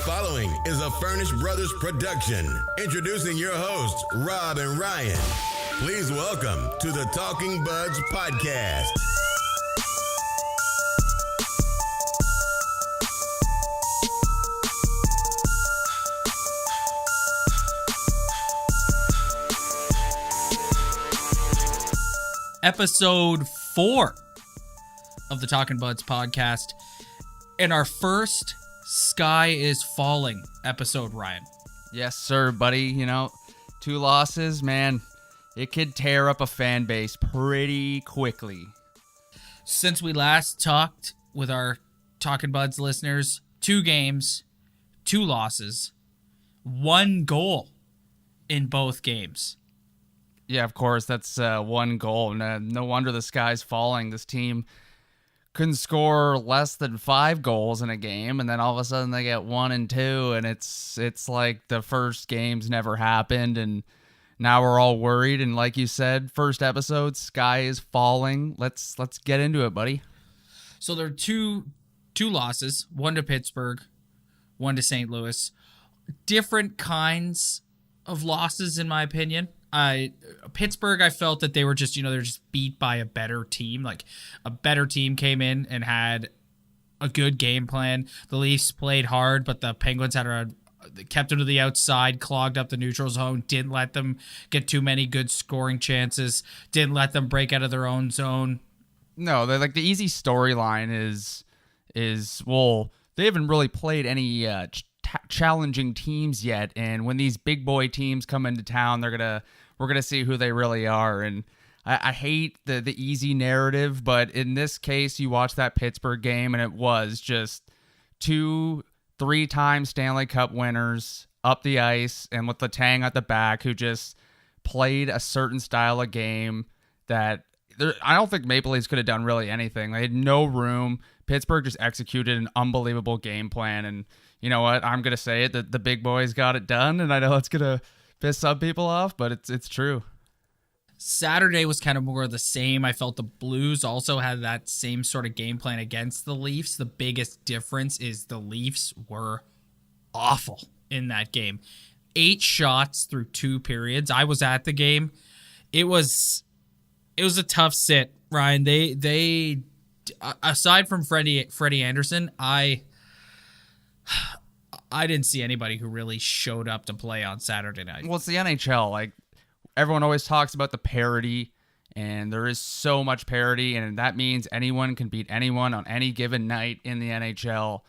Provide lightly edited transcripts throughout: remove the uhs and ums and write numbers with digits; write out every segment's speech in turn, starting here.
following is a Furnish Brothers production. Introducing your hosts, Rob and Ryan. Please welcome to the Talking Buds podcast. Episode 4 of the Talkin' Buds podcast, and our first Sky is Falling episode, Ryan. Yes, sir, buddy. You know, 2 losses, man, it could tear up a fan base pretty quickly. Since we last talked with our Talkin' Buds listeners, 2 games, 2 losses, 1 goal in both games. Yeah, of course, that's 1 goal. No wonder the sky's falling. This team couldn't score less than 5 goals in a game, and then all of a sudden they get 1 and 2, and it's like the first games never happened, and now we're all worried. And like you said, first episode, sky is falling. Let's get into it, buddy. So there are two losses, 1 to Pittsburgh, 1 to St. Louis. Different kinds of losses, in my opinion. Pittsburgh, I felt that they were just, they're just beat by a better team. Like, a better team came in and had a good game plan. The Leafs played hard, but the Penguins kept them to the outside, clogged up the neutral zone, didn't let them get too many good scoring chances, didn't let them break out of their own zone. No, the easy storyline is well, they haven't really played any challenging teams yet, and when these big boy teams come into town, we're gonna see who they really are. And I hate the easy narrative, but in this case, you watch that Pittsburgh game, and it was just 2 3-time Stanley Cup winners up the ice, and with Letang at the back, who just played a certain style of game that I don't think Maple Leafs could have done really anything. They had no room. Pittsburgh just executed an unbelievable game plan, and you know what? I'm going to say it, that the big boys got it done, and I know it's going to piss some people off, but it's true. Saturday was kind of more of the same. I felt the Blues also had that same sort of game plan against the Leafs. The biggest difference is the Leafs were awful in that game. 8 shots through 2 periods. I was at the game. It was a tough sit, Ryan. They aside from Freddie Anderson, I didn't see anybody who really showed up to play on Saturday night. Well, it's the NHL. Like, everyone always talks about the parity, and there is so much parity, and that means anyone can beat anyone on any given night in the NHL.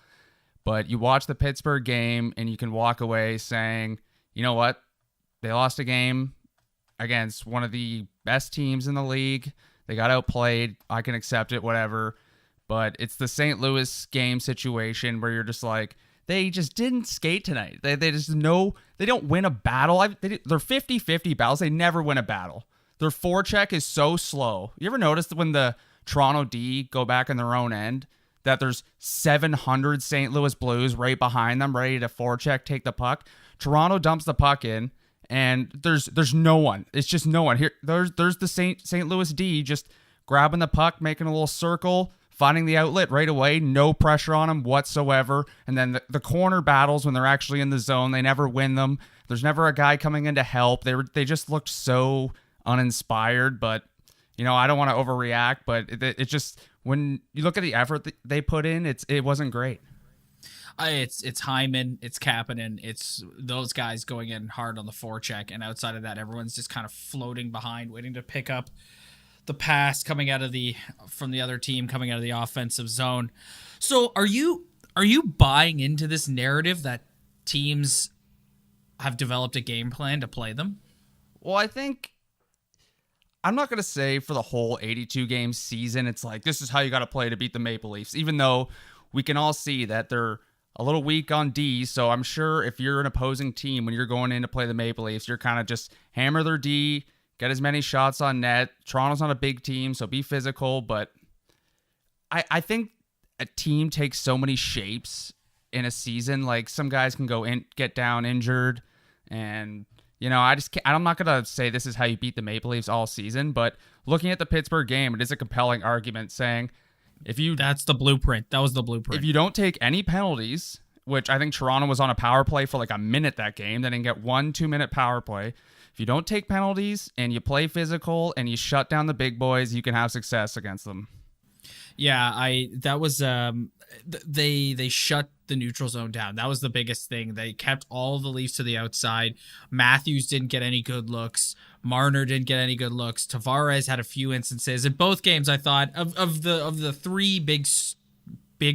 But you watch the Pittsburgh game, and you can walk away saying, you know what? They lost a game against one of the best teams in the league. They got outplayed. I can accept it, whatever. But it's the St. Louis game situation where you're just like, they just didn't skate tonight. They just know they don't win a battle. They're 50-50 battles. They never win a battle. Their forecheck is so slow. You ever notice that when the Toronto D go back in their own end, that there's 700 St. Louis Blues right behind them, ready to forecheck, take the puck? Toronto dumps the puck in, and there's no one. It's just no one. Here, there's the St. Louis D just grabbing the puck, making a little circle, finding the outlet right away, no pressure on them whatsoever. And then the corner battles, when they're actually in the zone, they never win them. There's never a guy coming in to help. They just looked so uninspired. But, I don't want to overreact, but it just, when you look at the effort that they put in, it wasn't great. It's Hyman, it's Kapanen, it's those guys going in hard on the forecheck, and outside of that, everyone's just kind of floating behind, waiting to pick up the pass coming out of from the other team, coming out of the offensive zone. So are you buying into this narrative that teams have developed a game plan to play them? Well, I think, I'm not going to say for the whole 82-game season, it's like, this is how you got to play to beat the Maple Leafs, even though we can all see that they're a little weak on D. So I'm sure if you're an opposing team, when you're going in to play the Maple Leafs, you're kind of just hammer their D, get as many shots on net. Toronto's not a big team, so be physical. But I think a team takes so many shapes in a season. Like, some guys can go in, get down injured, and I'm not gonna say this is how you beat the Maple Leafs all season. But looking at the Pittsburgh game, it is a compelling argument saying, that's the blueprint. That was the blueprint. If you don't take any penalties which I think Toronto was on a power play for like a minute that game. They didn't get 1 2-minute power play. If you don't take penalties and you play physical and you shut down the big boys, you can have success against them. Yeah, that was they shut the neutral zone down. That was the biggest thing. They kept all the Leafs to the outside. Matthews didn't get any good looks. Marner didn't get any good looks. Tavares had a few instances in both games. I thought of the three big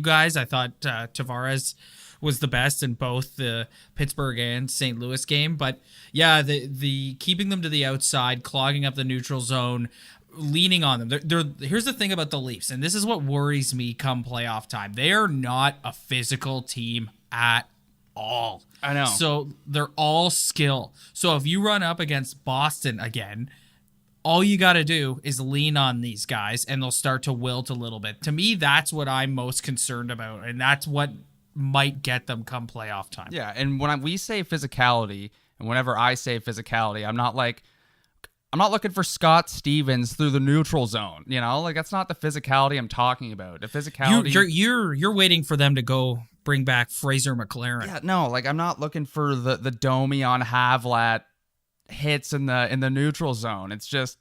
guys, I thought Tavares was the best in both the Pittsburgh and St. Louis game. But yeah, the keeping them to the outside, clogging up the neutral zone, leaning on them. Here's the thing about the Leafs, and this is what worries me come playoff time. They are not a physical team at all. I know. So they're all skill. So if you run up against Boston again, all you got to do is lean on these guys, and they'll start to wilt a little bit. To me, that's what I'm most concerned about, and that's what might get them come playoff time. Yeah, and when we say physicality, and whenever I say physicality, I'm not looking for Scott Stevens through the neutral zone. You know, like that's not the physicality I'm talking about. The physicality. You're waiting for them to go bring back Fraser McLaren. Yeah, no, like I'm not looking for the Domi on Havlat hits in the neutral zone. It's just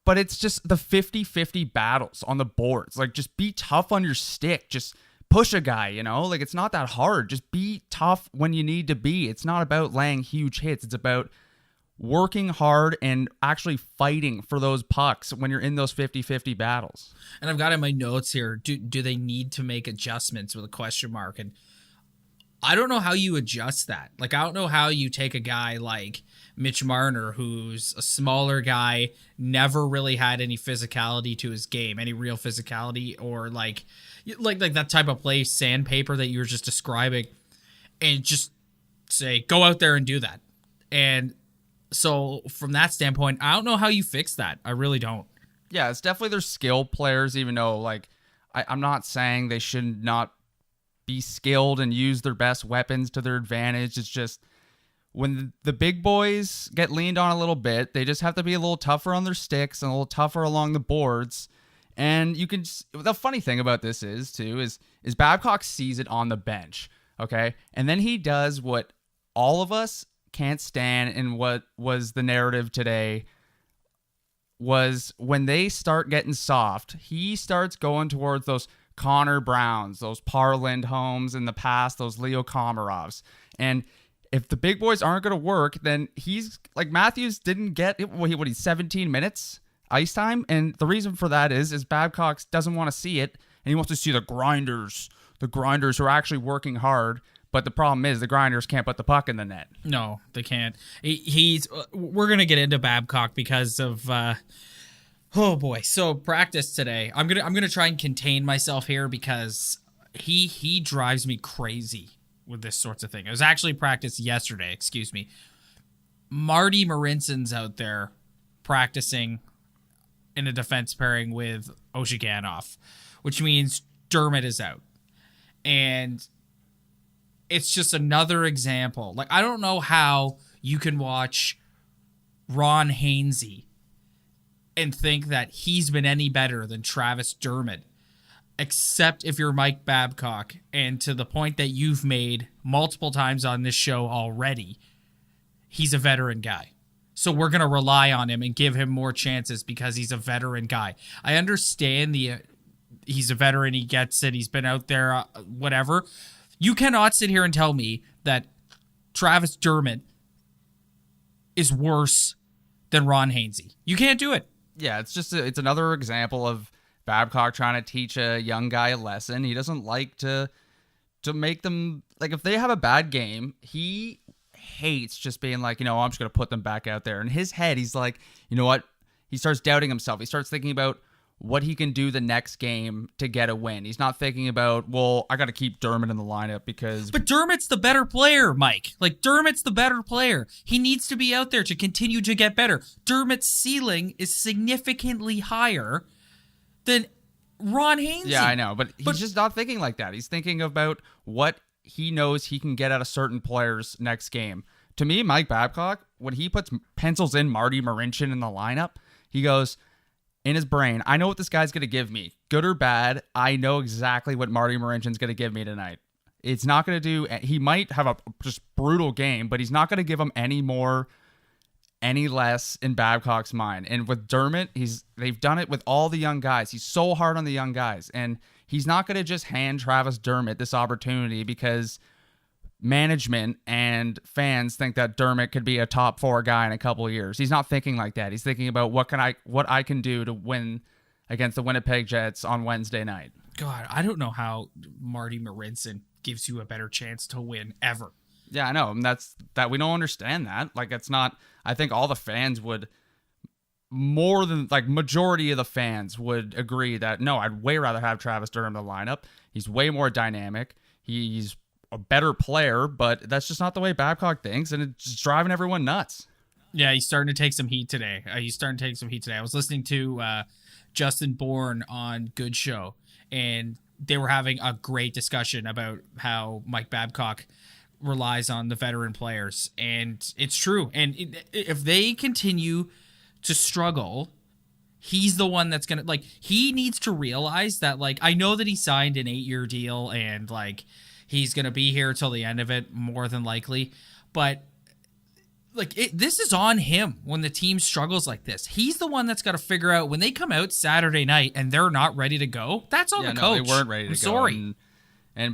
the 50-50 battles on the boards. Like just be tough on your stick. Just push a guy, you know? Like it's not that hard. Just be tough when you need to be. It's not about laying huge hits. It's about working hard and actually fighting for those pucks when you're in those 50-50 battles. And I've got in my notes here, do they need to make adjustments with a question mark? And I don't know how you adjust that. Like, I don't know how you take a guy like Mitch Marner, who's a smaller guy, never really had any physicality to his game, any real physicality, or like that type of play, sandpaper that you were just describing, and just say, go out there and do that. And so from that standpoint, I don't know how you fix that. I really don't. Yeah, it's definitely their skill players, even though like I'm not saying they should not be skilled and use their best weapons to their advantage. It's just when the big boys get leaned on a little bit, they just have to be a little tougher on their sticks and a little tougher along the boards. And you can the funny thing about this is Babcock sees it on the bench, okay? And then he does what all of us can't stand, and what was the narrative today was when they start getting soft, he starts going towards those Connor Browns, those Par Lindholms in the past, those Leo Komarovs. And if the big boys aren't going to work, then he's like Matthews didn't get he's 17 minutes ice time. And the reason for that is Babcock doesn't want to see it, and he wants to see the grinders who are actually working hard. But the problem is the grinders can't put the puck in the net. No, they can't. We're going to get into Babcock because of oh boy. So practice today. I'm going to try and contain myself here because he drives me crazy with this sorts of thing. It was actually practice yesterday, excuse me. Marty Marinson's out there practicing in a defense pairing with Oshiganov, which means Dermott is out. And it's just another example. Like, I don't know how you can watch Ron Hainsey and think that he's been any better than Travis Dermott, except if you're Mike Babcock. And to the point that you've made multiple times on this show already, he's a veteran guy. So we're going to rely on him and give him more chances because he's a veteran guy. I understand he's a veteran, he gets it, he's been out there, whatever. You cannot sit here and tell me that Travis Dermott is worse than Ron Hainsey. You can't do it. Yeah, it's another example of Babcock trying to teach a young guy a lesson. He doesn't like to make them, like, if they have a bad game, he hates just being like, I'm just going to put them back out there. In his head, he's like, you know what? He starts doubting himself. He starts thinking about what he can do the next game to get a win. He's not thinking about, well, I got to keep Dermott in the lineup because... But Dermott's the better player, Mike. Like, Dermott's the better player. He needs to be out there to continue to get better. Dermott's ceiling is significantly higher than Ron Hainsey. Yeah, I know, but he's just not thinking like that. He's thinking about what he knows he can get out of certain players next game. To me, Mike Babcock, when he pencils in Marty Marincin in the lineup, he goes... in his brain, I know what this guy's going to give me. Good or bad, I know exactly what Marty Marincin's going to give me tonight. It's not going to do. He might have a just brutal game, but he's not going to give him any more, any less in Babcock's mind. And with Dermott, they've done it with all the young guys. He's so hard on the young guys, and he's not going to just hand Travis Dermott this opportunity because management and fans think that Dermott could be a top 4 guy in a couple of years. He's not thinking like that. He's thinking about what I can do to win against the Winnipeg Jets on Wednesday night. God, I don't know how Marty Marinson gives you a better chance to win ever. Yeah, I know. And that's we don't understand that. Like, it's not. I think all the fans would, more than like majority of the fans would agree that no, I'd way rather have Travis Dermott in the lineup. He's way more dynamic. He's a better player, but that's just not the way Babcock thinks, and it's just driving everyone nuts. Yeah, he's starting to take some heat today. I was listening to Justin Bourne on Good Show, and they were having a great discussion about how Mike Babcock relies on the veteran players, and it's true. And if they continue to struggle, he's the one that's gonna, like, he needs to realize that, like, I know that he signed an 8-year deal and like he's gonna be here till the end of it more than likely, but like, this is on him when the team struggles like this. He's the one that's got to figure out when they come out Saturday night and they're not ready to go. That's on the coach. They weren't ready to go. Sorry.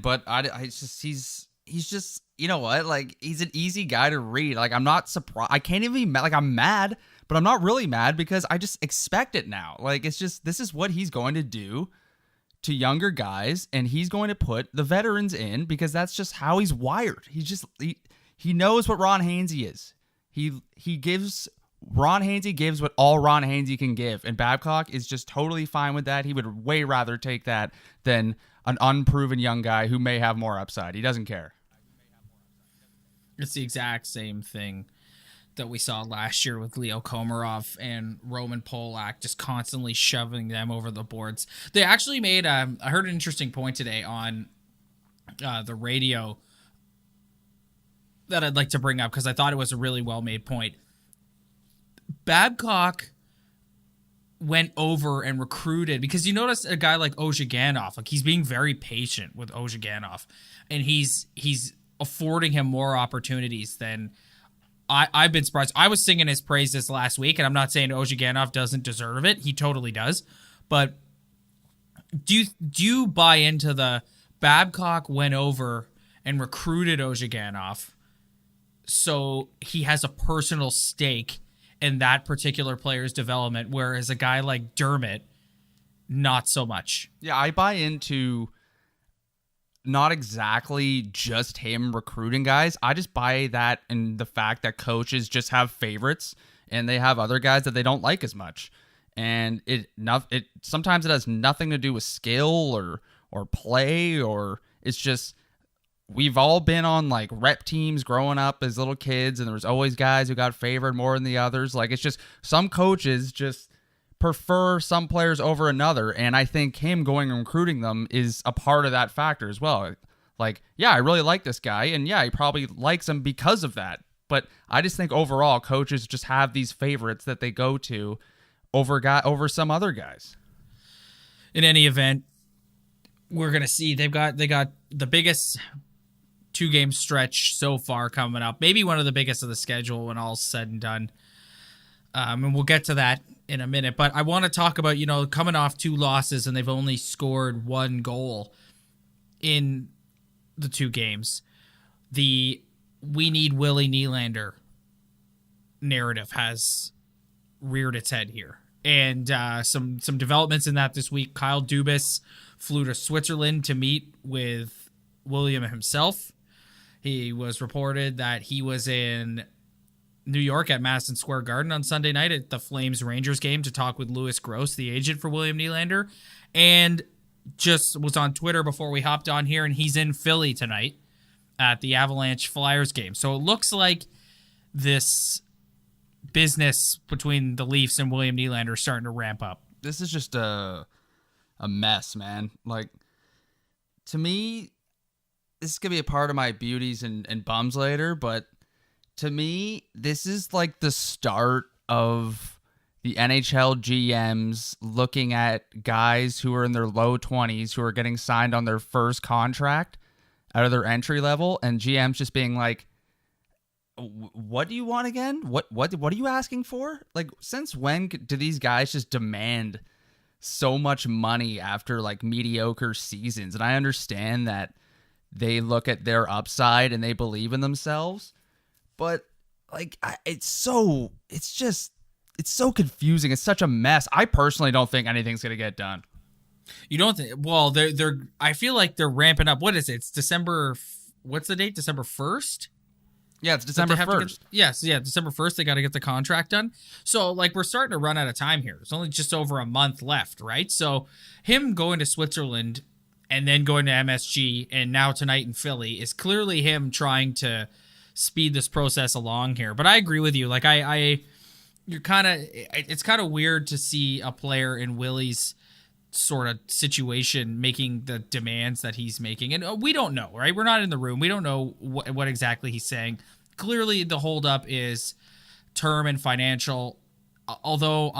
But he's just, you know what? Like, he's an easy guy to read. Like, I'm not surprised. I can't even be mad. Like, I'm mad, but I'm not really mad because I just expect it now. Like, it's just, this is what he's going to do to younger guys, and he's going to put the veterans in because that's just how he's wired. He knows what Ron Hainsey is. Ron Hainsey gives what all Ron Hainsey can give, and Babcock is just totally fine with that. He would way rather take that than an unproven young guy who may have more upside. He doesn't care. It's the exact same thing that we saw last year with Leo Komarov and Roman Polak, just constantly shoving them over the boards. They actually made, I heard an interesting point today on the radio that I'd like to bring up because I thought it was a really well-made point. Babcock went over and recruited, because you notice a guy like Ozhiganov, like, he's being very patient with Ozhiganov, and he's affording him more opportunities than I've been surprised. I was singing his praises last week, and I'm not saying Ozhiganov doesn't deserve it. He totally does. But do you buy into the Babcock went over and recruited Ozhiganov so he has a personal stake in that particular player's development, whereas a guy like Dermott, not so much? Yeah, I buy into not exactly just him recruiting guys. I just buy that in the fact that coaches just have favorites and they have other guys that they don't like as much. And it sometimes it has nothing to do with skill or play, or it's just, we've all been on like rep teams growing up as little kids, and there was always guys who got favored more than the others. Like, it's just some coaches just prefer some players over another, and I think him going and recruiting them is a part of that factor as well. Like, yeah, I really like this guy, and yeah, he probably likes him because of that. But I just think overall coaches just have these favorites that they go to over some other guys. In any event, we're gonna see they got the biggest 2-game stretch so far coming up, maybe one of the biggest of the schedule when all's said and done. And we'll get to that in a minute, but I want to talk about, coming off 2 losses and they've only scored 1 goal in the 2 games. The "we need Willie Nylander" narrative has reared its head here. And some developments in that this week. Kyle Dubas flew to Switzerland to meet with William himself. He was reported that he was in New York at Madison Square Garden on Sunday night at the Flames-Rangers game to talk with Louis Gross, the agent for William Nylander, and just was on Twitter before we hopped on here, and he's in Philly tonight at the Avalanche Flyers game. So it looks like this business between the Leafs and William Nylander is starting to ramp up. This is just a mess, man. Like, to me, this is going to be a part of my beauties and bums later, but to me, this is like the start of the NHL GMs looking at guys who are in their low 20s who are getting signed on their first contract out of their entry level, and GM's just being like, what do you want again? What are you asking for? Like, since when do these guys just demand so much money after like mediocre seasons? And I understand that they look at their upside and they believe in themselves, but like it's so confusing. It's such a mess. I personally don't think anything's gonna get done. You don't think? Well, they're. I feel like they're ramping up. What is it? It's December. What's the date? December 1st. Yeah, it's December 1st. Yes, yeah, December 1st. They got to get the contract done. So, like, we're starting to run out of time here. It's only just over a month left, right? So, him going to Switzerland and then going to MSG and now tonight in Philly is clearly him trying to speed this process along here. But I agree with you. Like, you're kind of, it's kind of weird to see a player in Willie's sort of situation making the demands that he's making, and we don't know, right? We're not in the room. We don't know what exactly he's saying. Clearly the holdup is term and financial, although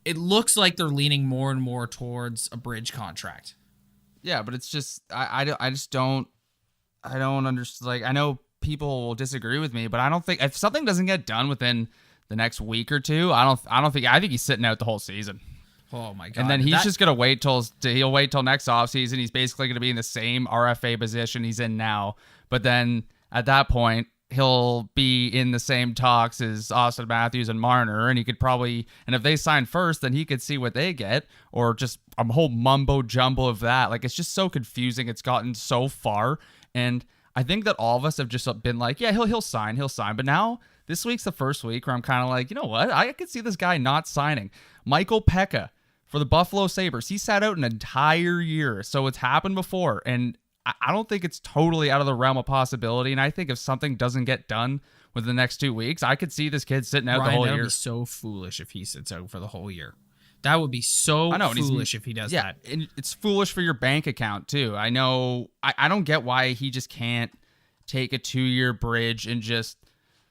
it looks like they're leaning more and more towards a bridge contract. Yeah, but it's just I just don't understand. Like, I know people will disagree with me, but I don't think, if something doesn't get done within the next week or two, I think he's sitting out the whole season. Oh my God. And then he's just going to wait till next offseason. He's basically going to be in the same RFA position he's in now. But then at that point, he'll be in the same talks as Austin Matthews and Marner. And he could probably, and if they sign first, then he could see what they get, or just a whole mumbo jumbo of that. Like, it's just so confusing. It's gotten so far. And I think that all of us have just been like, yeah, he'll sign. But now this week's the first week where I'm kind of like, you know what? I could see this guy not signing. Michael Pekka for the Buffalo Sabres, he sat out an entire year. So it's happened before. And I don't think it's totally out of the realm of possibility. And I think if something doesn't get done within the next 2 weeks, I could see this kid sitting out the whole year. That would be so foolish if he sits out for the whole year. That would be so foolish if he does that. Yeah, and it's foolish for your bank account too. I know. I don't get why he just can't take a 2-year bridge and just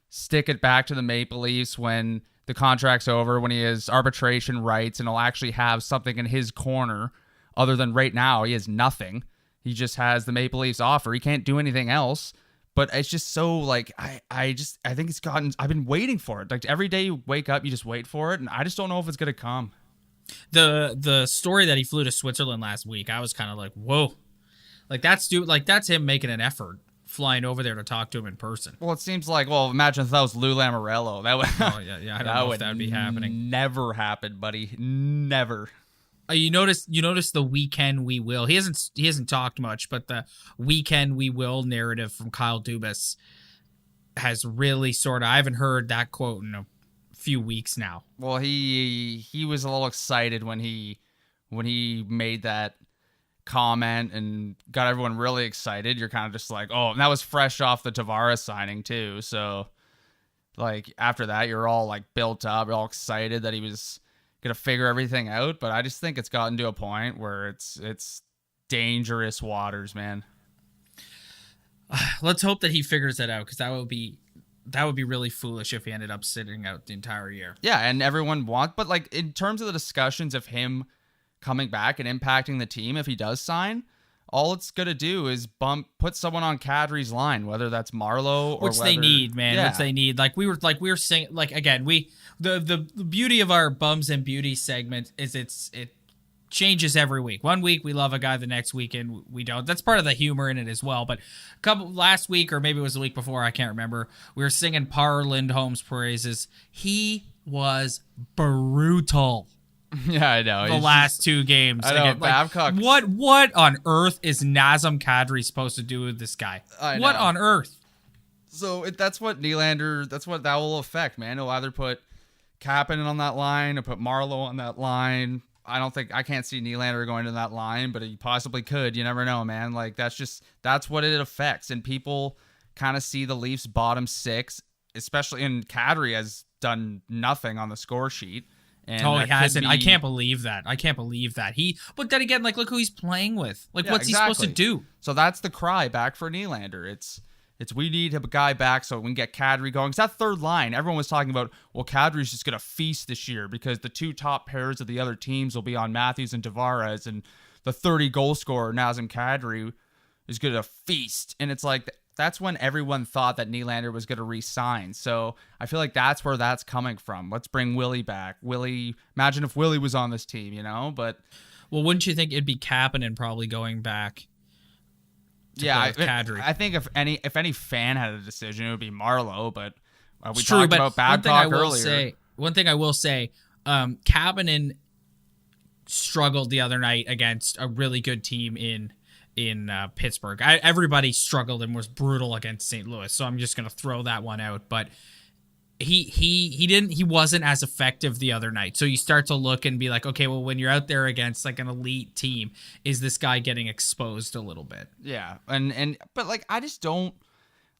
stick it back to the Maple Leafs when the contract's over, when he has arbitration rights, and he'll actually have something in his corner. Other than right now, he has nothing. He just has the Maple Leafs offer. He can't do anything else. But it's just so, like, I think it's gotten, I've been waiting for it. Like, every day you wake up, you just wait for it, and I just don't know if it's going to come. The story that he flew to Switzerland last week, I was kind of like, whoa. Like, that's him making an effort, flying over there to talk to him in person. Well, it seems like, if that was Lou Lamoriello. That would, I don't know if that would be happening. Never happen, buddy. Never. You notice the weekend we will. He hasn't talked much, but the weekend we will narrative from Kyle Dubas has really sort of, I haven't heard that quote in a few weeks now. Well, he was a little excited when he made that comment and got everyone really excited. You're kind of just like, oh, and that was fresh off the Tavares signing too. So like after that, you're all like built up, you're all excited that he was gonna figure everything out. But I just think it's gotten to a point where it's dangerous waters, man. Let's hope that he figures that out, because that would be really foolish if he ended up sitting out the entire year. Yeah, and everyone but like in terms of the discussions of him coming back and impacting the team, if he does sign, all it's gonna do is put someone on Kadri's line, whether that's Marleau or they need, man. Yeah. Which they need. Like we were saying, like again, the beauty of our Bums and Beauties segment is it changes every week. One week we love a guy, the next weekend we don't. That's part of the humor in it as well. But last week, or maybe it was the week before, I can't remember, we were singing Par Lindholm's praises. He was brutal. Yeah, I know. The last 2 games. I know, again, Babcock. Like, what on earth is Nazem Kadri supposed to do with this guy? What on earth? So that's what that will affect, man. He'll either put Kapanen on that line or put Marleau on that line. I can't see Nylander going to that line, but he possibly could. You never know, man. Like that's what it affects. And people kind of see the Leafs bottom 6, especially in Kadri has done nothing on the score sheet. And he hasn't. I can't believe that. But then again, like, look who he's playing with. Like, what's he supposed to do? So that's the cry back for Nylander. It's we need a guy back so we can get Kadri going. Because that third line, everyone was talking about, well, Kadri's just going to feast this year because the 2 top pairs of the other teams will be on Matthews and Tavares, and the 30 goal scorer Nazem Kadri is going to feast. And it's like, that's when everyone thought that Nylander was going to re-sign. So I feel like that's where that's coming from. Let's bring Willie back. Imagine if Willie was on this team, But well, wouldn't you think it'd be Kapanen probably going back? I think if any fan had a decision, it would be Marlowe. But we true, talked but about Babcock earlier. One thing I will say, Kapanen struggled the other night against a really good team in Pittsburgh. Everybody struggled and was brutal against St. Louis, so I'm just gonna throw that one out. But he wasn't as effective the other night. So you start to look and be like, okay, well, when you're out there against like an elite team, is this guy getting exposed a little bit? Yeah, but like I just don't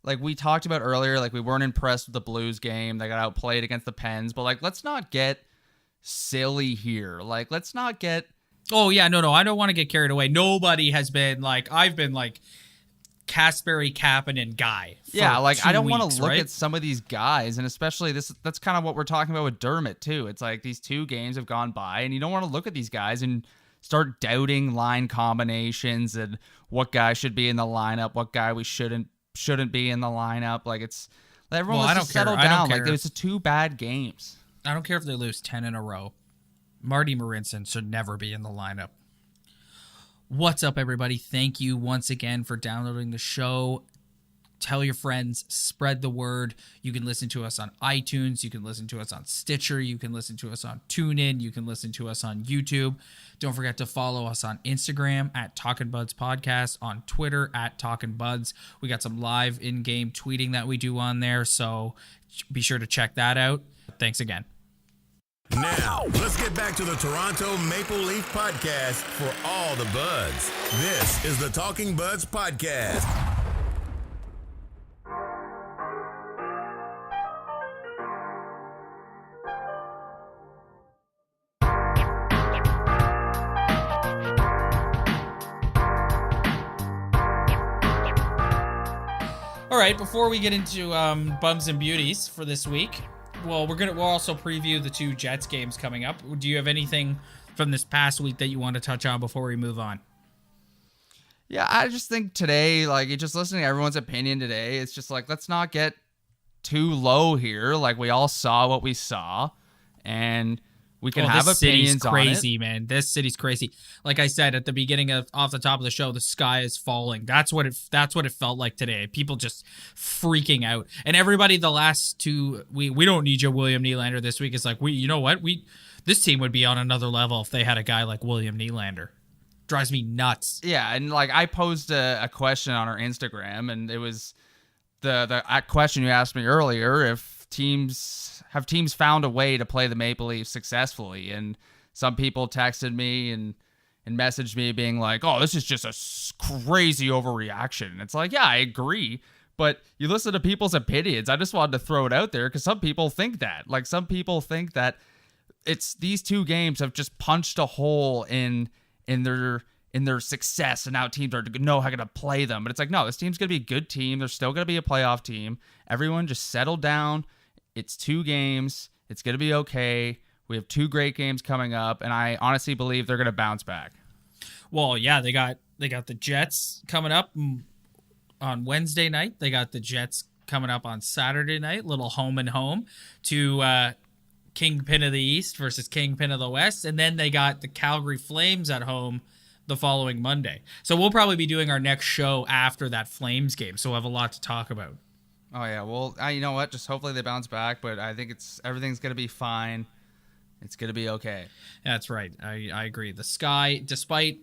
like we talked about earlier. Like we weren't impressed with the Blues game. They got outplayed against the Pens, but like let's not get silly here. Like let's not get. Oh, yeah, no, I don't want to get carried away. Nobody has been like, I've been like Kasperi Kapanen guy. Yeah, like I don't want to look at some of these guys, and especially that's kind of what we're talking about with Dermott too. It's like these 2 games have gone by, and you don't want to look at these guys and start doubting line combinations and what guy should be in the lineup, what guy we shouldn't be in the lineup. Like it's everyone wants to settle down. Like there's 2 bad games. I don't care if they lose 10 in a row. Marty Marinson should never be in the lineup. What's up, everybody? Thank you once again for downloading the show. Tell your friends, spread the word. You can listen to us on iTunes. You can listen to us on Stitcher. You can listen to us on TuneIn. You can listen to us on YouTube. Don't forget to follow us on Instagram at Talkin' Buds Podcast, on Twitter at Talkin' Buds. We got some live in-game tweeting that we do on there, so be sure to check that out. Thanks again. Now, let's get back to the Toronto Maple Leaf Podcast for all the buds. This is the Talking Buds Podcast. All right, before we get into Bums and Beauties for this week, well, we'll also preview the 2 Jets games coming up. Do you have anything from this past week that you want to touch on before we move on? Yeah, I just think today, like, just listening to everyone's opinion today, it's just like, let's not get too low here. Like, we all saw what we saw, and we can have opinions on it. This city's crazy, man. This city's crazy. Like I said at the beginning off the top of the show, the sky is falling. That's what it felt like today. People just freaking out. And everybody the last 2, we don't need you, William Nylander, this week. Is like, you know what? This team would be on another level if they had a guy like William Nylander. Drives me nuts. Yeah, and like I posed a question on our Instagram, and it was the question you asked me earlier, if teams found a way to play the Maple Leafs successfully. And some people texted me and messaged me being like, oh, this is just a crazy overreaction. And it's like, yeah, I agree. But you listen to people's opinions. I just wanted to throw it out there because some people think that. Like, some people think that it's these 2 games have just punched a hole in their success, and now teams know how to play them. But it's like, no, this team's going to be a good team. They're still going to be a playoff team. Everyone just settle down. It's 2 games. It's going to be okay. We have 2 great games coming up, and I honestly believe they're going to bounce back. Well, yeah, they got the Jets coming up on Wednesday night. They got the Jets coming up on Saturday night, little home and home to Kingpin of the East versus Kingpin of the West. And then they got the Calgary Flames at home the following Monday. So we'll probably be doing our next show after that Flames game. So we'll have a lot to talk about. Oh, yeah. Well, you know what? Just hopefully they bounce back, but I think everything's going to be fine. It's going to be okay. That's right. I agree. The sky, despite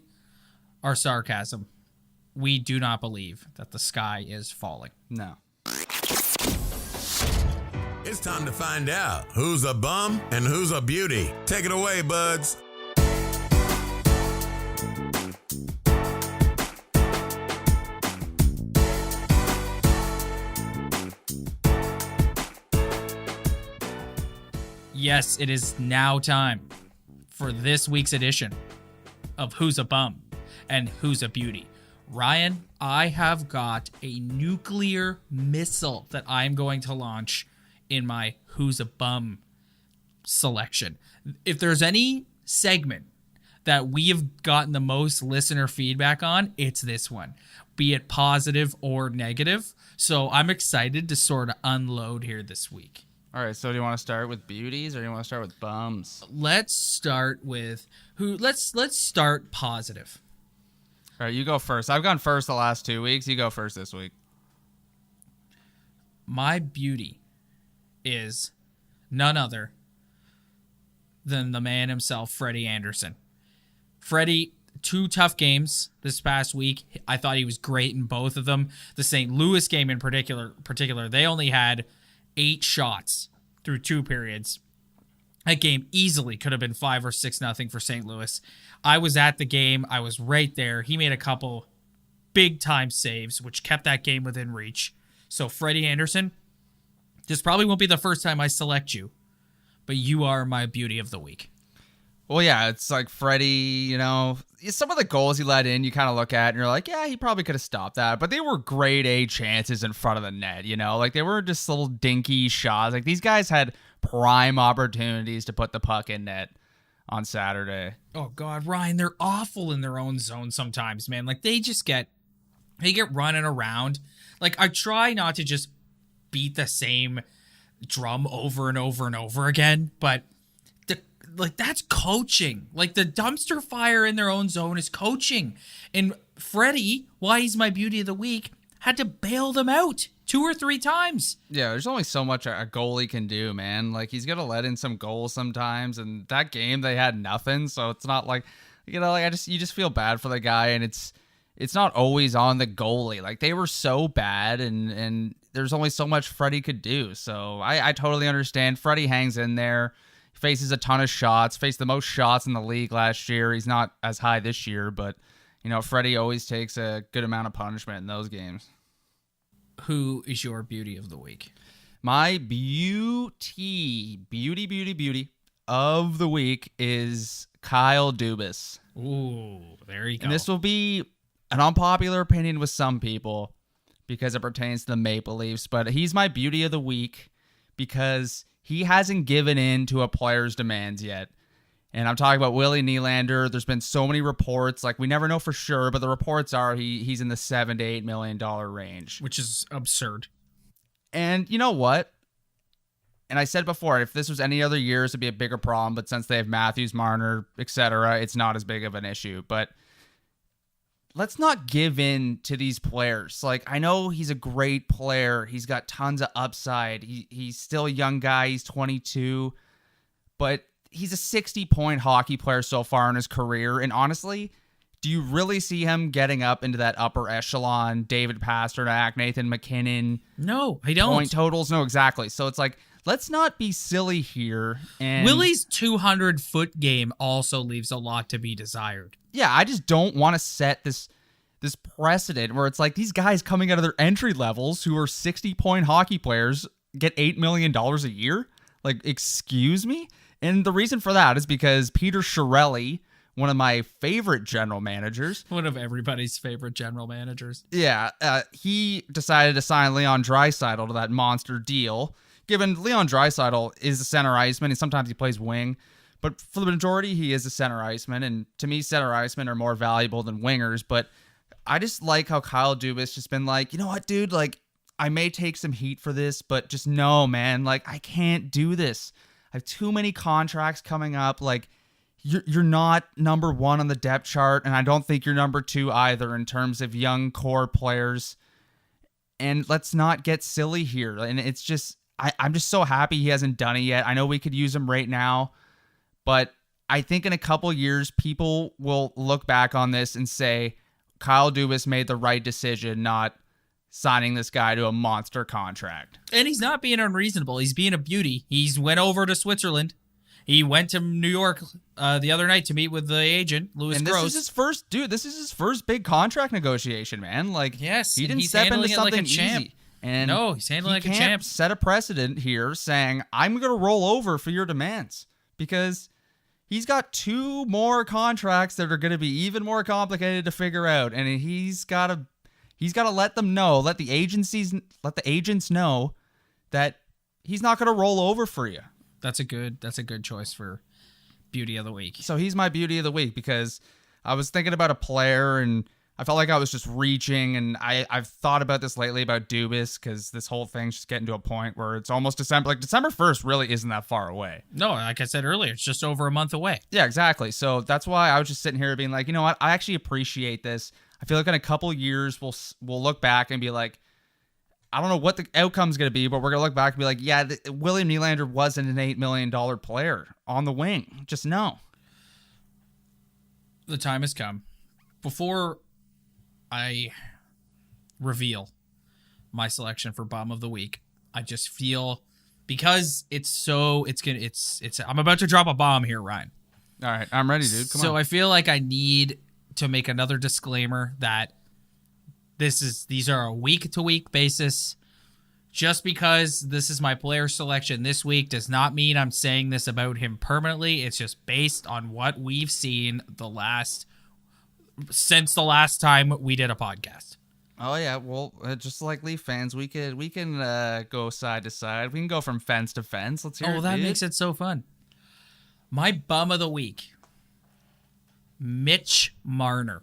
our sarcasm, we do not believe that the sky is falling. No. It's time to find out who's a bum and who's a beauty. Take it away, buds. Yes, it is now time for this week's edition of Who's a Bum and Who's a Beauty. Ryan, I have got a nuclear missile that I'm going to launch in my Who's a Bum selection. If there's any segment that we have gotten the most listener feedback on, it's this one. be it positive or negative. So I'm excited to sort of unload here this week. All right, so do you want to start with beauties or do you want to start with bums? Let's start with let's start positive. All right, you go first. I've gone first the last 2 weeks. You go first this week. My beauty is none other than the man himself, Freddie Anderson. Freddie, 2 tough games this past week. I thought he was great in both of them. The St. Louis game in particular, they only had 8 shots through 2 periods. That game easily could have been 5 or 6-0 for St. Louis. I was at the game. I was right there. He made a couple big-time saves, which kept that game within reach. So, Freddie Anderson, this probably won't be the first time I select you, but you are my beauty of the week. Well, yeah, it's like Freddie, you know, some of the goals he let in, you kind of look at and you're like, yeah, he probably could have stopped that. But they were grade A chances in front of the net, you know, like they were just little dinky shots. Like these guys had prime opportunities to put the puck in net on Saturday. Oh, God, Ryan, they're awful in their own zone sometimes, man. Like they get running around. Like I try not to just beat the same drum over and over and over again, but that's coaching. Like the dumpster fire in their own zone is coaching. And Freddie, why he's my beauty of the week, had to bail them out 2 or 3 times. Yeah, there's only so much a goalie can do, man. Like he's gonna let in some goals sometimes, and that game they had nothing, so it's not like, you know, like you just feel bad for the guy, and it's not always on the goalie. Like they were so bad, and there's only so much Freddie could do. So I totally understand. Freddie hangs in there. Faces a ton of shots, faced the most shots in the league last year. He's not as high this year, but, you know, Freddie always takes a good amount of punishment in those games. Who is your beauty of the week? My beauty of the week is Kyle Dubas. Ooh, there you go. And this will be an unpopular opinion with some people because it pertains to the Maple Leafs, but he's my beauty of the week because he hasn't given in to a player's demands yet. And I'm talking about William Nylander. There's been so many reports. Like, we never know for sure, but the reports are he's in the $7 to $8 million range. Which is absurd. And you know what? And I said before, if this was any other year, it'd be a bigger problem. But since they have Matthews, Marner, etc., it's not as big of an issue. But let's not give in to these players. Like, I know he's a great player. He's got tons of upside. He's still a young guy. He's 22. But he's a 60-point hockey player so far in his career. And honestly, do you really see him getting up into that upper echelon? David Pastrnak, Nathan McKinnon? No, I don't. Point totals? No, exactly. So it's like, let's not be silly here. And Willie's 200-foot game also leaves a lot to be desired. Yeah, I just don't want to set this precedent where it's like these guys coming out of their entry levels who are 60-point hockey players get $8 million a year. Like, excuse me? And the reason for that is because Peter Chiarelli, one of my favorite general managers. One of everybody's favorite general managers. Yeah, he decided to sign Leon Draisaitl to that monster deal. Given Leon Draisaitl is a center iceman, and sometimes he plays wing, but for the majority, he is a center iceman, and to me, center icemen are more valuable than wingers, but I just like how Kyle Dubas just been like, you know what, dude, like, I may take some heat for this, but just no, man, like, I can't do this. I have too many contracts coming up, like, you're not number 1 on the depth chart, and I don't think you're number 2 either in terms of young core players, and let's not get silly here, and it's just, I'm just so happy he hasn't done it yet. I know we could use him right now, but I think in a couple years, people will look back on this and say, Kyle Dubas made the right decision not signing this guy to a monster contract. And he's not being unreasonable. He's being a beauty. He's went over to Switzerland. He went to New York the other night to meet with the agent, Louis Gross. And this is his first big contract negotiation, man. Like, yes, he didn't step into something like easy. And no, he's handling like a champ. He can't set a precedent here saying, I'm going to roll over for your demands. Because he's got 2 more contracts that are going to be even more complicated to figure out. And he's got to let them know, let the agents know that he's not going to roll over for you. That's a good choice for beauty of the week. So he's my beauty of the week because I was thinking about a player and I felt like I was just reaching, and I've thought about this lately about Dubas, because this whole thing's just getting to a point where it's almost December. Like, December 1st really isn't that far away. No, like I said earlier, it's just over a month away. Yeah, exactly. So that's why I was just sitting here being like, you know what? I actually appreciate this. I feel like in a couple years, we'll look back and be like, I don't know what the outcome's going to be, but we're going to look back and be like, yeah, William Nylander wasn't an $8 million player on the wing. Just no. The time has come. Before I reveal my selection for Bum of the Week, I just feel, because I'm about to drop a bomb here, Ryan. All right, I'm ready, dude. Come on. So I feel like I need to make another disclaimer that these are a week-to-week basis. Just because this is my player selection this week does not mean I'm saying this about him permanently. It's just based on what we've seen since the last time we did a podcast. Oh yeah, well, just like Leaf fans, we can go side to side. We can go from fence to fence. Let's hear it. Oh, that dude. makes it so fun. My Bum of the Week, Mitch Marner.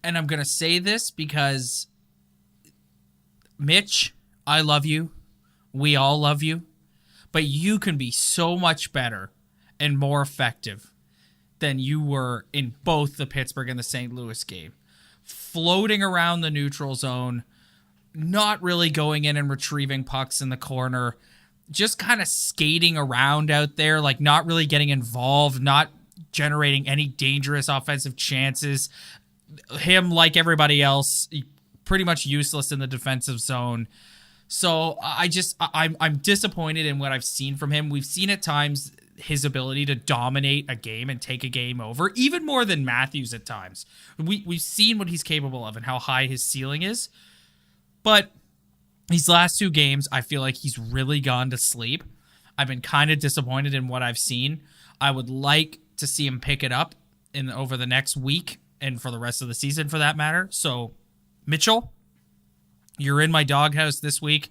And I'm going to say this because, Mitch, I love you. We all love you. But you can be so much better and more effective than you were in both the Pittsburgh and the St. Louis game. Floating around the neutral zone, not really going in and retrieving pucks in the corner, just kind of skating around out there, like not really getting involved, not generating any dangerous offensive chances. Him, like everybody else, pretty much useless in the defensive zone. So I'm disappointed in what I've seen from him. We've seen at times his ability to dominate a game and take a game over, even more than Matthews at times. We've seen what he's capable of and how high his ceiling is. But these last two games, I feel like he's really gone to sleep. I've been kind of disappointed in what I've seen. I would like to see him pick it up over the next week and for the rest of the season, for that matter. So, Mitchell, you're in my doghouse this week.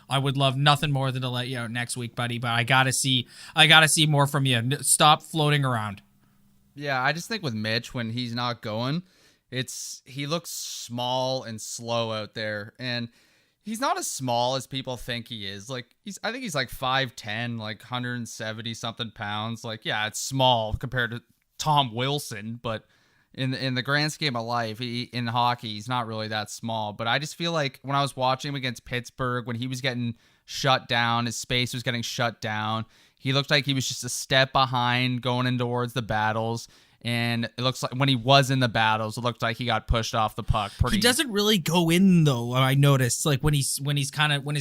I would love nothing more than to let you out next week, buddy. But I gotta see more from you. Stop floating around. Yeah, I just think with Mitch, when he's not going, he looks small and slow out there, and he's not as small as people think he is. Like I think he's like 5'10", like 170 something pounds. Like, yeah, it's small compared to Tom Wilson, but in the grand scheme of life, in hockey, he's not really that small. But I just feel like when I was watching him against Pittsburgh, when he was getting shut down, his space was getting shut down, he looked like he was just a step behind going in towards the battles. And it looks like when he was in the battles, it looked like he got pushed off the puck. He doesn't really go in though. I noticed, like when his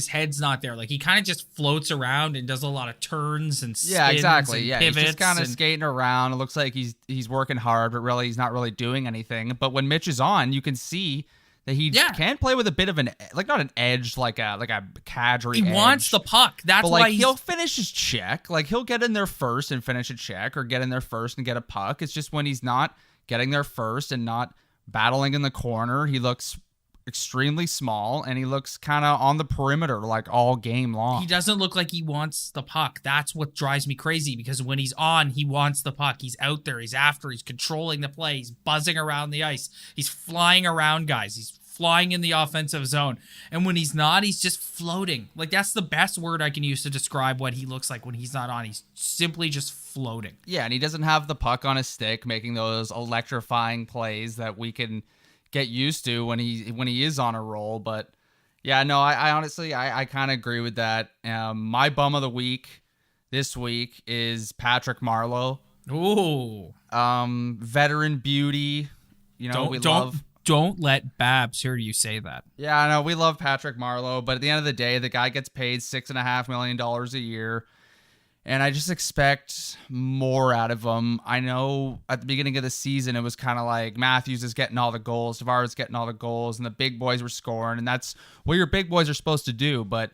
head's not there, like he kind of just floats around and does a lot of turns and spins. Yeah, exactly. And yeah, pivots. He's just kind of skating around. It looks like he's working hard, but really he's not really doing anything. But when Mitch is on, you can see that he can play with a bit of not an edge, like a Kadri He edge. wants the puck. That's why he'll finish his check. Like he'll get in there first and finish a check, or get in there first and get a puck. It's just when he's not getting there first and not battling in the corner, he looks extremely small, and he looks kind of on the perimeter like all game long. He doesn't look like he wants the puck. That's what drives me crazy, because when he's on, he wants the puck. He's out there. He's after. He's controlling the play. He's buzzing around the ice. He's flying around guys. He's flying in the offensive zone. And when he's not, he's just floating. Like, that's the best word I can use to describe what he looks like when he's not on. He's simply just floating. Yeah, and he doesn't have the puck on his stick, making those electrifying plays that we can get used to when he is on a roll. But yeah, no, I honestly kind of agree with that. My bum of the week this week is Patrick Marleau. Ooh, veteran beauty. You know, don't let Babs hear you say that. Yeah, I know we love Patrick Marleau, but at the end of the day, the guy gets paid $6.5 million a year. And I just expect more out of him. I know at the beginning of the season, it was kind of like Matthews is getting all the goals, Tavares getting all the goals, and the big boys were scoring, and that's what your big boys are supposed to do. But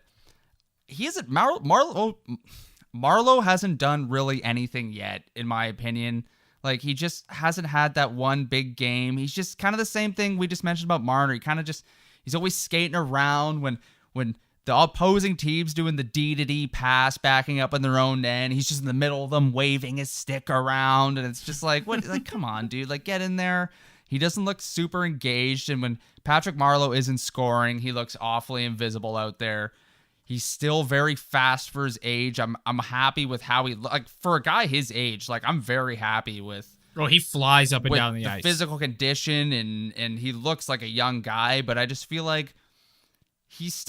he isn't. Marleau hasn't done really anything yet, in my opinion. Like, he just hasn't had that one big game. He's just kind of the same thing we just mentioned about Marner. He's always skating around when the opposing teams doing the D-to-D pass, backing up in their own end. He's just in the middle of them waving his stick around, and it's just like, what? Like, come on, dude. Like, get in there. He doesn't look super engaged, and when Patrick Marleau isn't scoring, he looks awfully invisible out there. He's still very fast for his age. I'm happy with how he like for a guy his age. Like, I'm very happy with. Oh, he flies up and down the ice. Physical condition, and he looks like a young guy, but I just feel like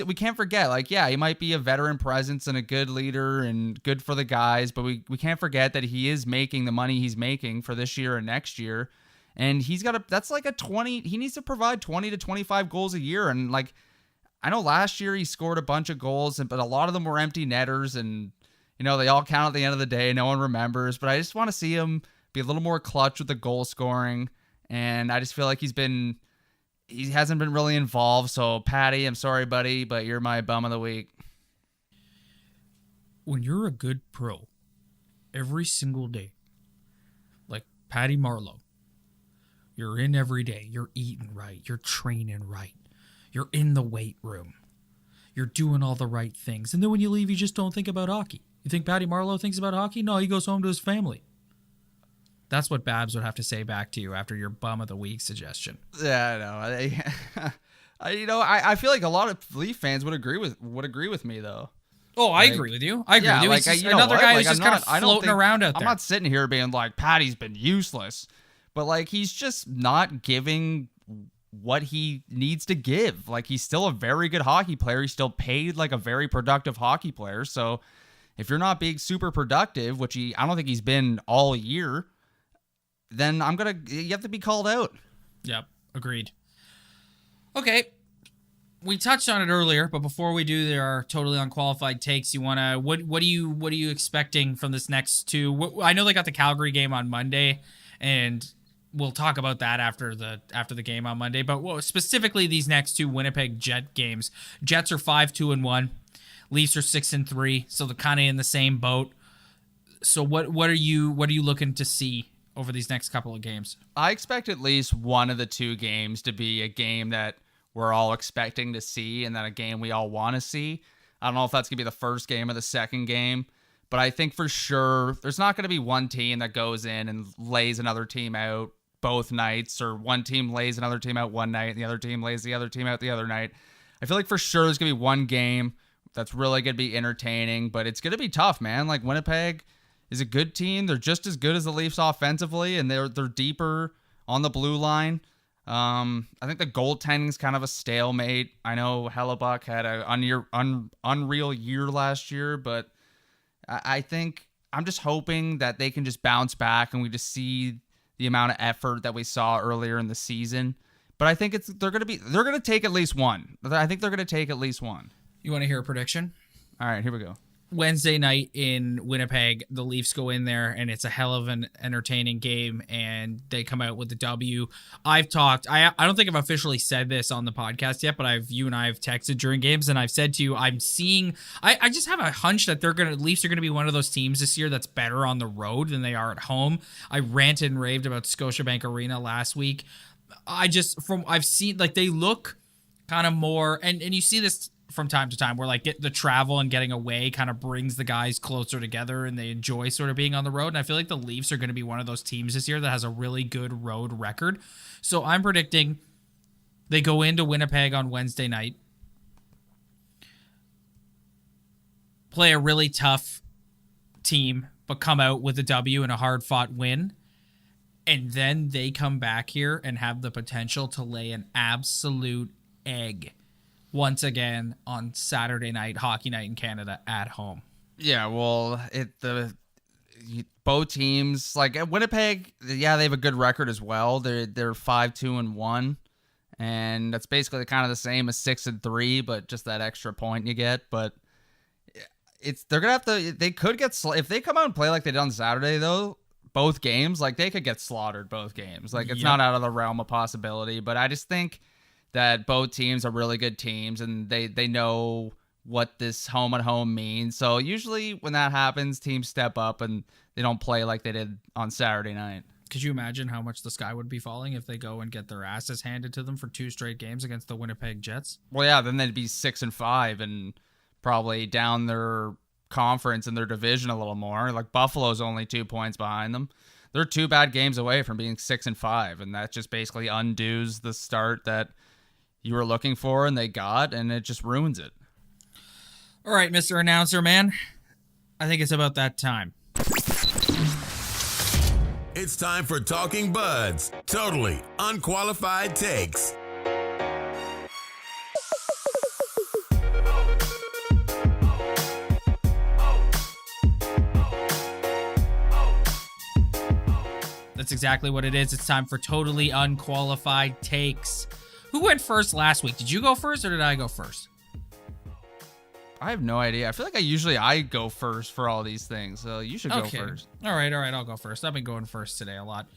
we can't forget, like, yeah, he might be a veteran presence and a good leader and good for the guys, but we can't forget that he is making the money he's making for this year and next year. And he's got that's like he needs to provide 20 to 25 goals a year. And like, I know last year he scored a bunch of goals, but a lot of them were empty netters, and, you know, they all count at the end of the day. No one remembers, but I just want to see him be a little more clutch with the goal scoring. And I just feel like he hasn't been really involved. So Patty, I'm sorry, buddy, but you're my bum of the week. When you're a good pro every single day, like Patty Marleau, you're in every day, you're eating right, you're training right, you're in the weight room, you're doing all the right things. And then when you leave, you just don't think about hockey. You think Patty Marleau thinks about hockey? No, he goes home to his family. That's what Babs would have to say back to you after your bum of the week suggestion. Yeah, I know. I feel like a lot of Leaf fans would agree with me though. Oh, I agree with you. I agree with you. Like, It's just another guy who's just kind of floating around out there. I'm not sitting here being like, Patty's been useless, but like, he's just not giving what he needs to give. Like, he's still a very good hockey player. He's still paid like a very productive hockey player. So if you're not being super productive, which I don't think he's been all year, then you have to be called out. Yep, agreed. Okay, we touched on it earlier, but before we do, there are totally unqualified takes. You wanna what are you expecting from this next two? I know they got the Calgary game on Monday, and we'll talk about that after the game on Monday. But specifically these next two Winnipeg Jet games, Jets are 5-2-1, Leafs are 6-3, so they're kind of in the same boat. So what are you looking to see over these next couple of games? I expect at least one of the two games to be a game that we're all expecting to see, and then a game we all want to see. I don't know if that's going to be the first game or the second game, but I think for sure there's not going to be one team that goes in and lays another team out both nights, or one team lays another team out one night and the other team lays the other team out the other night. I feel like for sure there's going to be one game that's really going to be entertaining, but it's going to be tough, man. Like, Winnipeg is a good team. They're just as good as the Leafs offensively, and they're deeper on the blue line. I think the goaltending is kind of a stalemate. I know Hellebuck had an unreal year last year, but I think I'm just hoping that they can just bounce back and we just see the amount of effort that we saw earlier in the season. But I think they're going to take at least one. I think they're going to take at least one. You want to hear a prediction? All right, here we go. Wednesday night in Winnipeg, the Leafs go in there, and it's a hell of an entertaining game, and they come out with the W. I don't think I've officially said this on the podcast yet, but you and I have texted during games, and I've said to you, I just have a hunch that Leafs are going to be one of those teams this year that's better on the road than they are at home. I ranted and raved about Scotiabank Arena last week. I've seen, like, they look kind of more, and you see this from time to time, where like the travel and getting away kind of brings the guys closer together, and they enjoy sort of being on the road. And I feel like the Leafs are going to be one of those teams this year that has a really good road record. So I'm predicting they go into Winnipeg on Wednesday night, play a really tough team, but come out with a W and a hard-fought win. And then they come back here and have the potential to lay an absolute egg once again on Saturday night, hockey night in Canada at home. Yeah, well, both teams, like at Winnipeg, yeah, they have a good record as well. They're 5-2-1, and that's basically kind of the same as 6-3, but just that extra point you get. But they're gonna have to. They could get if they come out and play like they did on Saturday though. Both games, like, they could get slaughtered both games. Like, it's not out of the realm of possibility, but I just think that both teams are really good teams, and they know what this home and home means. So usually when that happens, teams step up and they don't play like they did on Saturday night. Could you imagine how much the sky would be falling if they go and get their asses handed to them for 2 straight games against the Winnipeg Jets? Well, yeah, then they'd be 6-5, and probably down their conference and their division a little more. Like Buffalo's only 2 points behind them. They're 2 bad games away from being 6-5, and that just basically undoes the start that you were looking for and they got, and it just ruins it. All right, Mr. Announcer Man, I think it's about that time. It's time for Talking Buds, totally unqualified takes. That's exactly what it is. It's time for totally unqualified takes. Who went first last week? Did you go first or did I go first? I have no idea. I feel like I go first for all these things, so you should go first. All right, I'll go first. I've been going first today a lot.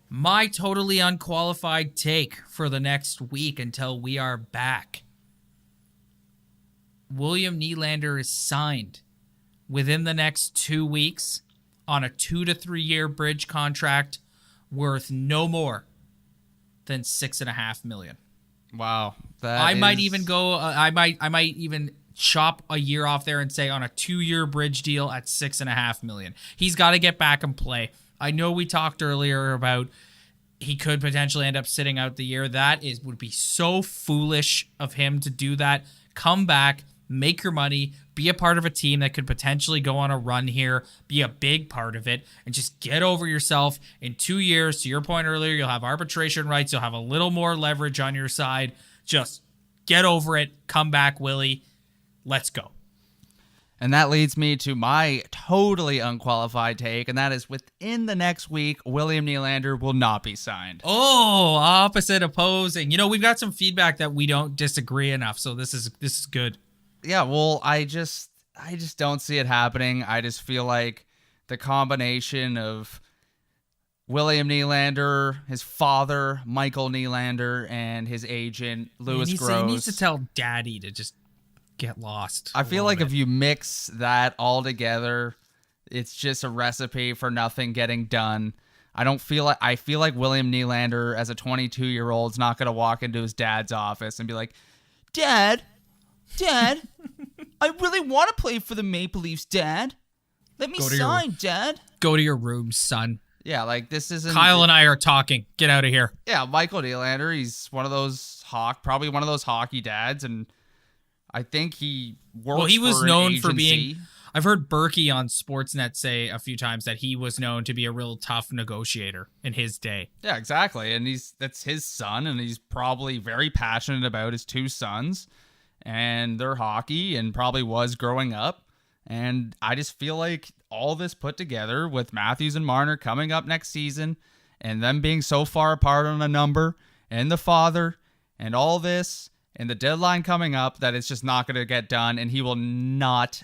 My totally unqualified take for the next week until we are back. William Nylander is signed within the next 2 weeks on a 2 to 3 year bridge contract worth no more than $6.5 million. Wow, I might even chop a year off there and say on a 2-year bridge deal at $6.5 million. He's got to get back and play. I know we talked earlier about he could potentially end up sitting out the year. Would be so foolish of him to do that. Come back, make your money, be a part of a team that could potentially go on a run here, be a big part of it, and just get over yourself. In 2 years, to your point earlier, you'll have arbitration rights, you'll have a little more leverage on your side. Just get over it, come back, Willie. Let's go. And that leads me to my totally unqualified take, and that is within the next week, William Nylander will not be signed. Oh, opposite opposing. You know, we've got some feedback that we don't disagree enough, so this is good. Yeah, well, I just don't see it happening. I just feel like the combination of William Nylander, his father, Michael Nylander, and his agent, Louis Gross. He needs to tell Daddy to just get lost. I feel like if you mix that all together, it's just a recipe for nothing getting done. I feel like William Nylander as a 22-year-old is not going to walk into his dad's office and be like, Dad, I really want to play for the Maple Leafs, Dad. Let me sign, Dad. Go to your room, son. Yeah, like this isn't... Kyle and I are talking. Get out of here. Yeah, Michael Nylander, he's one of those probably one of those hockey dads, and I think he works. Well, he was known for being. being. I've heard Berkey on Sportsnet say a few times that he was known to be a real tough negotiator in his day. Yeah, exactly, and that's his son, and he's probably very passionate about his 2 sons and their hockey, and probably was growing up. And I just feel like all this put together with Matthews and Marner coming up next season, and them being so far apart on a number, and the father, and all this, and the deadline coming up, that it's just not going to get done, and he will not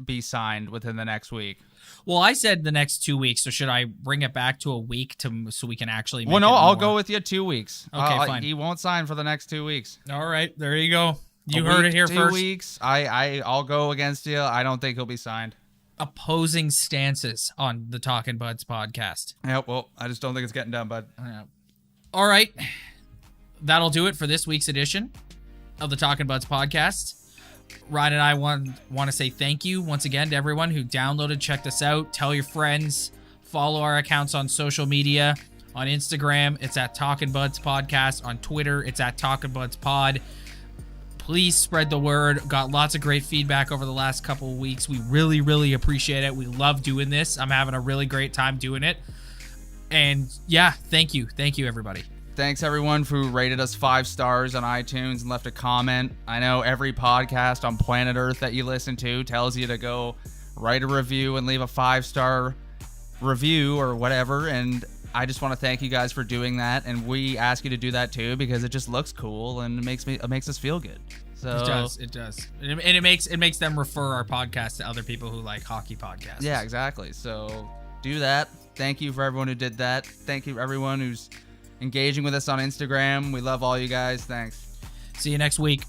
be signed within the next week. Well, I said the next 2 weeks, so should I bring it back to a week so we can actually make Well, no, it I'll go with you 2 weeks. Okay, fine. He won't sign for the next 2 weeks. All right, there you go. You heard it here 2 first. weeks. I'll go against you. I don't think he'll be signed. Opposing stances on the Talkin' Buds podcast. Yeah, well, I just don't think it's getting done, bud. All right. That'll do it for this week's edition of the Talkin' Buds podcast. Ryan and I want to say thank you once again to everyone who downloaded, checked us out. Tell your friends. Follow our accounts on social media. On Instagram, it's at Talkin' Buds Podcast. On Twitter, it's at Talkin' Buds Pod. Please spread the word. Got lots of great feedback over the last couple of weeks. We really, really appreciate it. We love doing this. I'm having a really great time doing it. And yeah, thank you. Thank you, everybody. Thanks, everyone, who rated us 5 stars on iTunes and left a comment. I know every podcast on planet Earth that you listen to tells you to go write a review and leave a 5-star review or whatever. And I just want to thank you guys for doing that, and we ask you to do that too because it just looks cool and it makes us feel good. So it does, and it makes them refer our podcast to other people who like hockey podcasts. Yeah, exactly. So do that. Thank you for everyone who did that. Thank you for everyone who's engaging with us on Instagram. We love all you guys. Thanks. See you next week.